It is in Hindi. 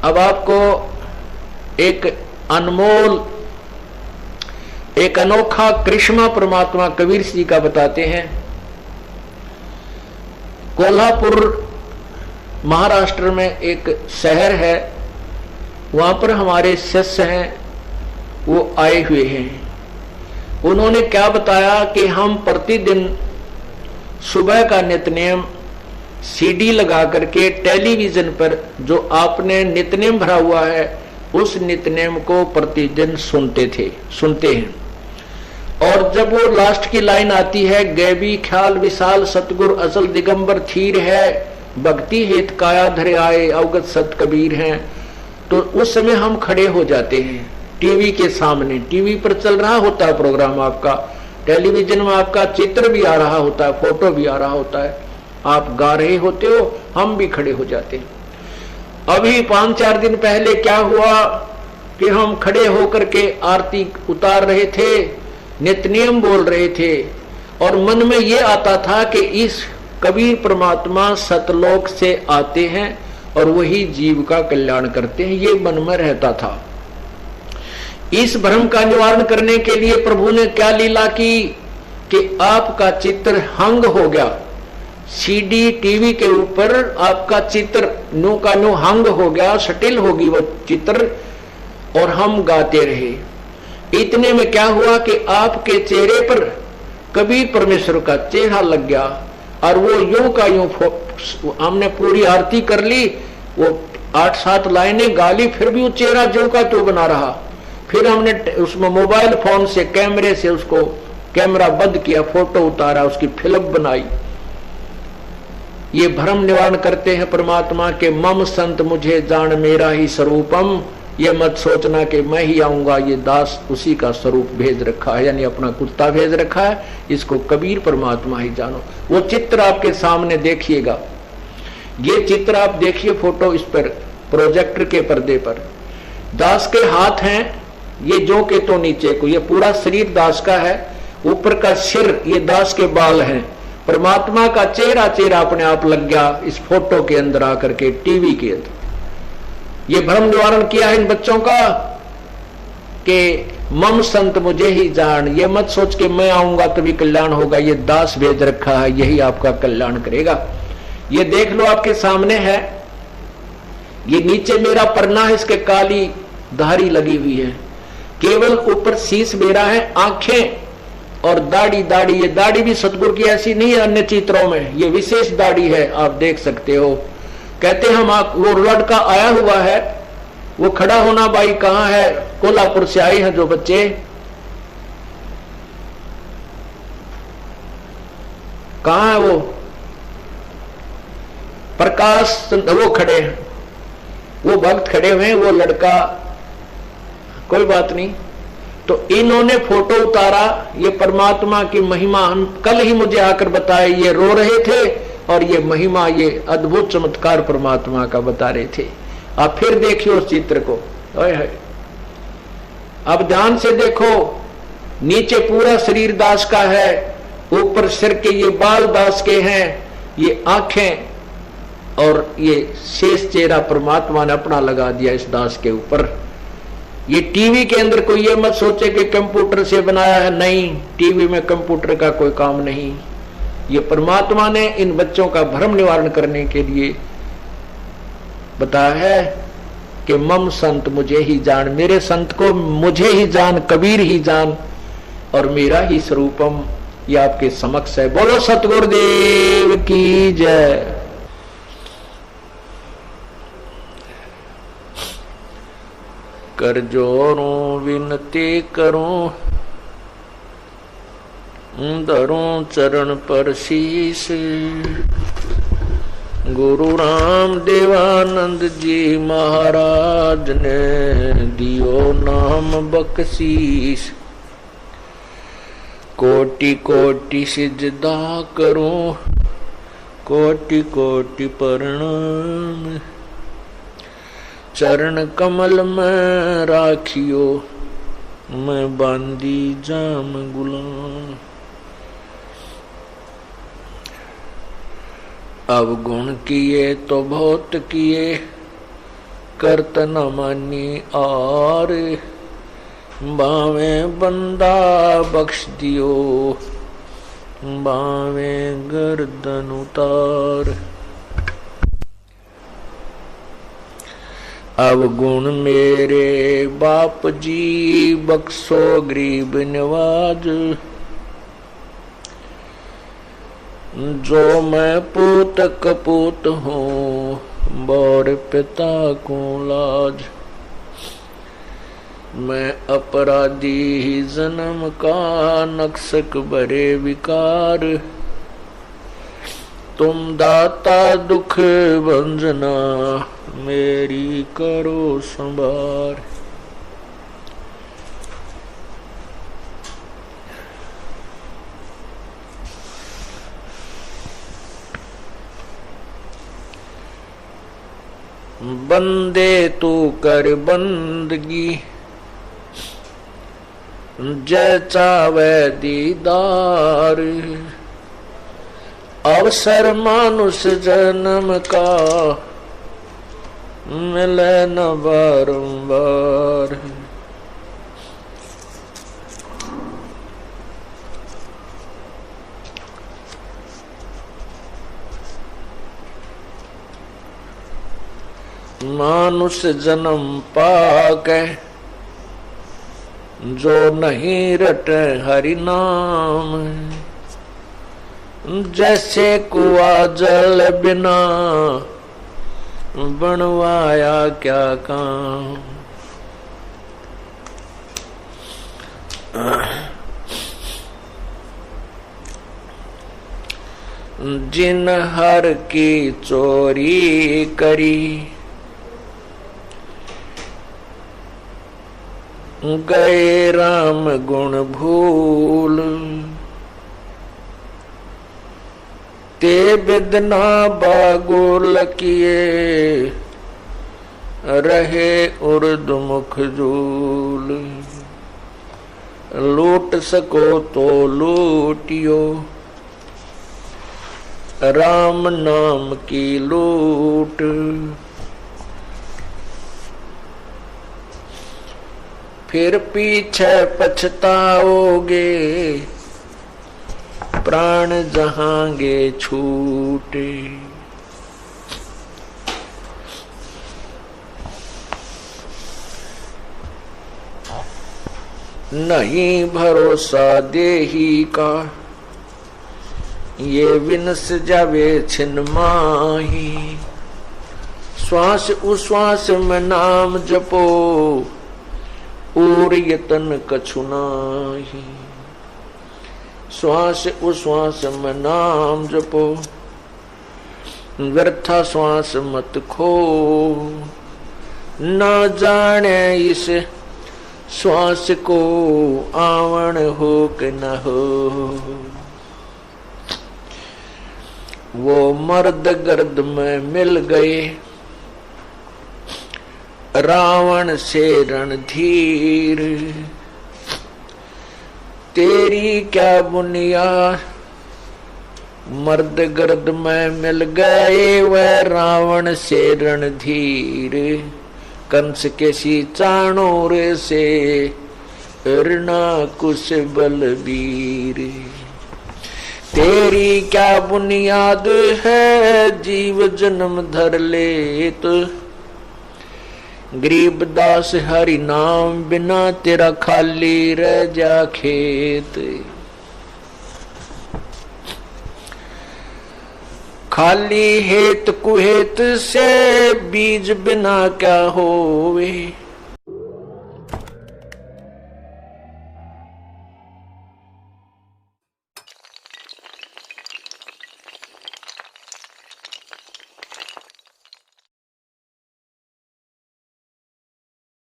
अब आपको एक अनमोल, एक अनोखा कृष्णा परमात्मा कबीर जी का बताते हैं। कोल्हापुर महाराष्ट्र में एक शहर है, वहां पर हमारे शिष्य हैं, वो आए हुए हैं। उन्होंने क्या बताया कि हम प्रतिदिन सुबह का नित्यनेम सीडी लगा करके टेलीविजन पर जो आपने नित्यनेम भरा हुआ है उस नित्यनेम को प्रतिदिन सुनते हैं। और जब वो लास्ट की लाइन आती है, गैबी ख्याल विशाल सतगुर असल दिगंबर थीर है, भक्ति हेत काया धरे आए अवगत सत कबीर हैं, तो उस समय हम खड़े हो जाते हैं टीवी के सामने। टीवी पर चल रहा होता है प्रोग्राम आपका, टेलीविजन में आपका चित्र भी आ रहा होता है, फोटो भी आ रहा होता है, आप गा रहे होते हो, हम भी खड़े हो जाते हैं। अभी 5-4 दिन पहले क्या हुआ कि हम खड़े होकर के आरती उतार रहे थे, नित्यनियम बोल रहे थे, और मन में ये आता था कि इस कबीर परमात्मा सतलोक से आते हैं और वही जीव का कल्याण करते हैं, ये मन में रहता था। इस भ्रम का निवारण करने के लिए प्रभु ने क्या लीला की कि आपका चित्र हंग हो गया, सीडी टीवी के ऊपर आपका चित्र नो का नो हंग हो गया, सटिल होगी वो चित्र, और हम गाते रहे। इतने में क्या हुआ कि आपके चेहरे पर कबीर परमेश्वर का चेहरा लग गया, और वो यूं का यूं, हमने पूरी आरती कर ली, वो 8-7 लाइनें गाली, फिर भी वो चेहरा जो का तो बना रहा। फिर हमने उसमें मोबाइल फोन से कैमरे से उसको कैमरा बंद किया, फोटो उतारा, उसकी फिल्म बनाई। ये भ्रम निवारण करते हैं परमात्मा के, मम संत मुझे जान मेरा ही स्वरूपम, ये मत सोचना कि मैं ही आऊंगा, ये दास उसी का स्वरूप भेज रखा है, यानी अपना कुत्ता भेज रखा है, इसको कबीर परमात्मा ही जानो। वो चित्र आपके सामने देखिएगा, ये चित्र आप देखिए, फोटो इस पर प्रोजेक्टर के पर्दे पर दास के हाथ हैं, ये जो के तो नीचे को, ये पूरा शरीर दास का है, ऊपर का सिर ये दास के बाल हैं। परमात्मा का चेहरा अपने आप लग गया इस फोटो के अंदर आकर के, टीवी के अंदर। ये भ्रम निवारण किया है इन बच्चों का कि मम संत मुझे ही जान, ये मत सोच के मैं आऊंगा तभी कल्याण होगा, ये दास भेज रखा है, यही आपका कल्याण करेगा। ये देख लो आपके सामने है, ये नीचे मेरा परना है, इसके काली धारी लगी हुई है, केवल ऊपर शीश मेरा है, आंखें और दाढ़ी, ये दाढ़ी भी सतगुरु की ऐसी नहीं है अन्य चित्रों में, ये विशेष दाढ़ी है, आप देख सकते हो। कहते हम वो लड़का आया हुआ है, वो खड़ा होना भाई कहाँ है, कोल्हापुर से आए हैं जो बच्चे, कहाँ है वो प्रकाश, वो खड़े हैं, वो भक्त खड़े हुए हैं, वो लड़का, कोई बात नहीं। तो इन्होंने फोटो उतारा, ये परमात्मा की महिमा हम कल ही मुझे आकर बताए, ये रो रहे थे और ये महिमा, ये अद्भुत चमत्कार परमात्मा का बता रहे थे। आप फिर देखिए उस चित्र को, अब ध्यान से देखो, नीचे पूरा शरीर दास का है, ऊपर सिर के ये बाल दास के हैं, ये आंखें और ये शेष चेहरा परमात्मा ने अपना लगा दिया इस दास के ऊपर। ये टीवी के अंदर कोई ये मत सोचे कि कंप्यूटर से बनाया है, नहीं, टीवी में कंप्यूटर का कोई काम नहीं। ये परमात्मा ने इन बच्चों का भ्रम निवारण करने के लिए बताया है कि मम संत मुझे ही जान, मेरे संत को मुझे ही जान, कबीर ही जान, और मेरा ही स्वरूपम ये आपके समक्ष है। बोलो सतगुरुदेव की जय। कर जोरूं विनती करूं, धरूं चरण पर शीश, गुरु राम देवानंद जी महाराज ने दियो नाम बख्शीश। कोटि कोटि सिजदा करूं, कोटि कोटि प्रणाम, चरण कमल में राखियो, मैं बांदी जाम गुलाम। अवगुण किए तो बहुत किए, करत न मानी और बावे बंदा बख्श दियो बावे गर्दन उतार। अब गुण मेरे बाप जी बख्शो गरीब नवाज जो मैं पूत कपूत हूँ बौर पिता को लाज। मैं अपराधी ही जन्म का नक्सक बरे विकार तुम दाता दुख भंजना मेरी करो संभार। बंदे तू कर बंदगी जय चावे दीदार अवसर मानुष जन्म का मिले न बारंबार। मानुष जन्म पाके जो नहीं रटे हरि नाम जैसे कुआ जल बिना बनवाया क्या काम। जिन हर की चोरी करी गए राम गुण भूल ते बिदना बागोल किए रहे उर्द मुख जूल। लूट सको तो लूटियो राम नाम की लूट फिर पीछे पछताओगे प्राण जहांगे छूटे। नहीं भरोसा देही का ये विनस जावे छिन माही। श्वास उश्वास में नाम जपो और यतन कछु नाही। श्वास उश्वास में नाम जपो व्यर्था श्वास मत खो। न जाने इस श्वास को आवण हो कि न हो। वो मर्द गर्द में मिल गए रावण से रणधीर। तेरी क्या बुनियाद मर्द गर्द में मिल गए वह रावण से रणधीर। कंस के सी चाणूर से ऋणा कुश बलबीर। तेरी क्या बुनियाद है जीव जन्म धर ले तो गरीब दास हरि नाम बिना तेरा खाली रह जा खेत। खाली हेत कुहेत से बीज बिना क्या होवे।